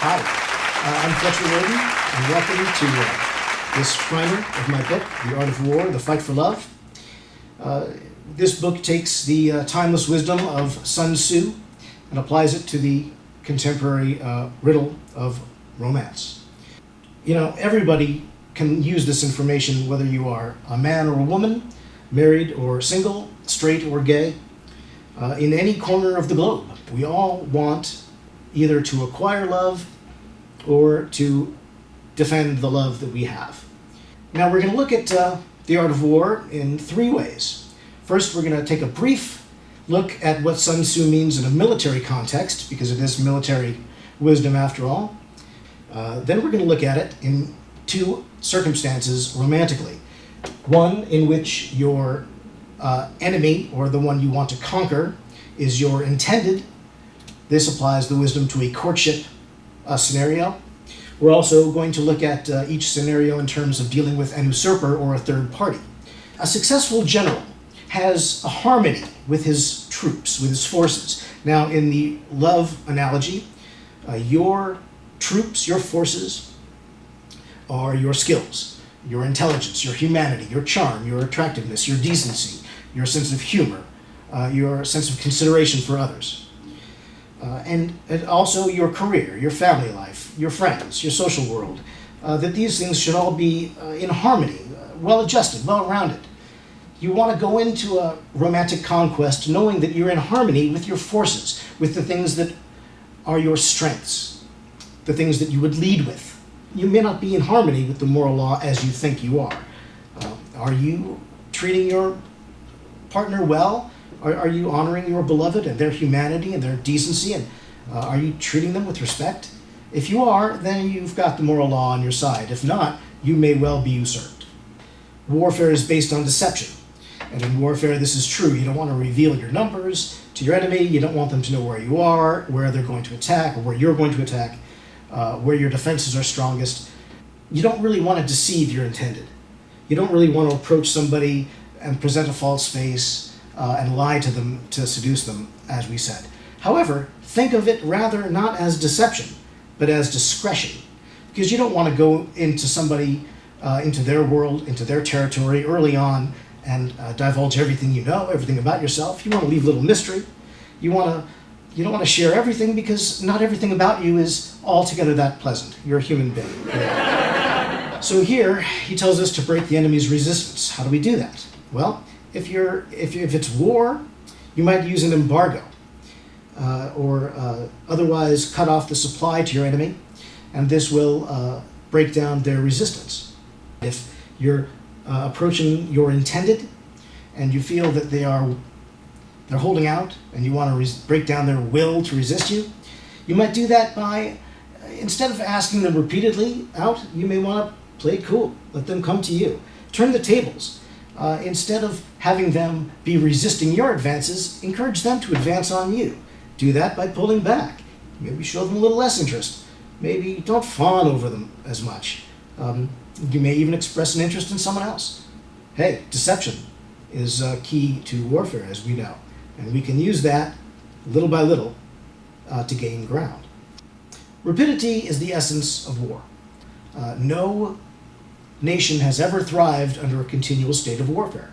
Hi, I'm Fletcher Roden, and welcome to this primer of my book, The Art of War, The Fight for Love. This book takes the timeless wisdom of Sun Tzu and applies it to the contemporary riddle of romance. You know, everybody can use this information, whether you are a man or a woman, married or single, straight or gay, in any corner of the globe. We all want either to acquire love or to defend the love that we have. Now we're going to look at The Art of War in three ways. First, we're going to take a brief look at what Sun Tzu means in a military context, because it is military wisdom after all. Then we're going to look at it in two circumstances romantically. One in which your enemy, or the one you want to conquer, is your intended. This applies the wisdom to a courtship scenario. We're also going to look at each scenario in terms of dealing with an usurper or a third party. A successful general has a harmony with his troops, with his forces. Now, in the love analogy, your troops, your forces, are your skills, your intelligence, your humanity, your charm, your attractiveness, your decency, your sense of humor, your sense of consideration for others. And also your career, your family life, your friends, your social world, that these things should all be in harmony, well-adjusted, well-rounded. You want to go into a romantic conquest knowing that you're in harmony with your forces, with the things that are your strengths, the things that you would lead with. You may not be in harmony with the moral law as you think you are. Are you treating your partner well? Are you honoring your beloved and their humanity and their decency? And are you treating them with respect? If you are, then you've got the moral law on your side. If not, you may well be usurped. Warfare is based on deception. And in warfare, this is true. You don't want to reveal your numbers to your enemy. You don't want them to know where you are, where they're going to attack, or where you're going to attack, where your defenses are strongest. You don't really want to deceive your intended. You don't really want to approach somebody and present a false face and lie to them to seduce them, as we said. However, think of it rather not as deception, but as discretion. Because you don't want to go into somebody, into their world, into their territory early on and divulge everything you know, everything about yourself. You want to leave a little mystery. You don't want to share everything, because not everything about you is altogether that pleasant. You're a human being. Yeah. So here, he tells us to break the enemy's resistance. How do we do that? Well, if it's war, you might use an embargo or otherwise cut off the supply to your enemy, and this will break down their resistance. If you're approaching your intended and you feel that they're holding out and you want to break down their will to resist you, you might do that by, instead of asking them repeatedly out, you may want to play it cool. Let them come to you. Turn the tables. Instead of having them be resisting your advances, encourage them to advance on you. Do that by pulling back. Maybe show them a little less interest. Maybe don't fawn over them as much. You may even express an interest in someone else. Hey, deception is key to warfare, as we know. And we can use that little by little to gain ground. Rapidity is the essence of war. No nation has ever thrived under a continual state of warfare.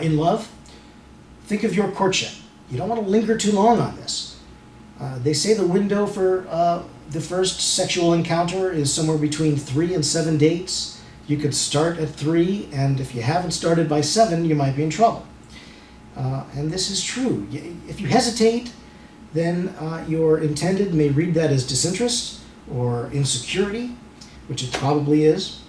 In love, think of your courtship. You don't want to linger too long on this. They say the window for the first sexual encounter is somewhere between 3 and 7 dates. You could start at 3, and if you haven't started by 7, you might be in trouble. And this is true. If you hesitate, then your intended may read that as disinterest or insecurity, which it probably is.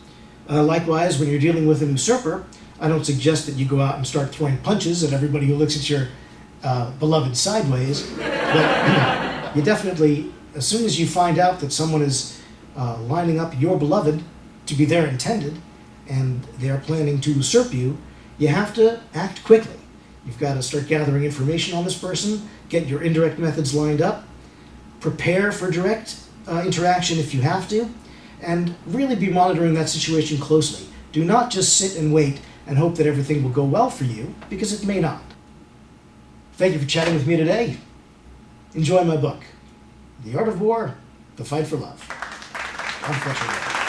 Likewise, when you're dealing with an usurper, I don't suggest that you go out and start throwing punches at everybody who looks at your beloved sideways, but you definitely, as soon as you find out that someone is lining up your beloved to be their intended, and they are planning to usurp you, you have to act quickly. You've got to start gathering information on this person, get your indirect methods lined up, prepare for direct interaction if you have to, and really be monitoring that situation closely. Do not just sit and wait and hope that everything will go well for you, because it may not. Thank you for chatting with me today. Enjoy my book. The Art of War, The Fight for Love. I'm Fletcher Roden.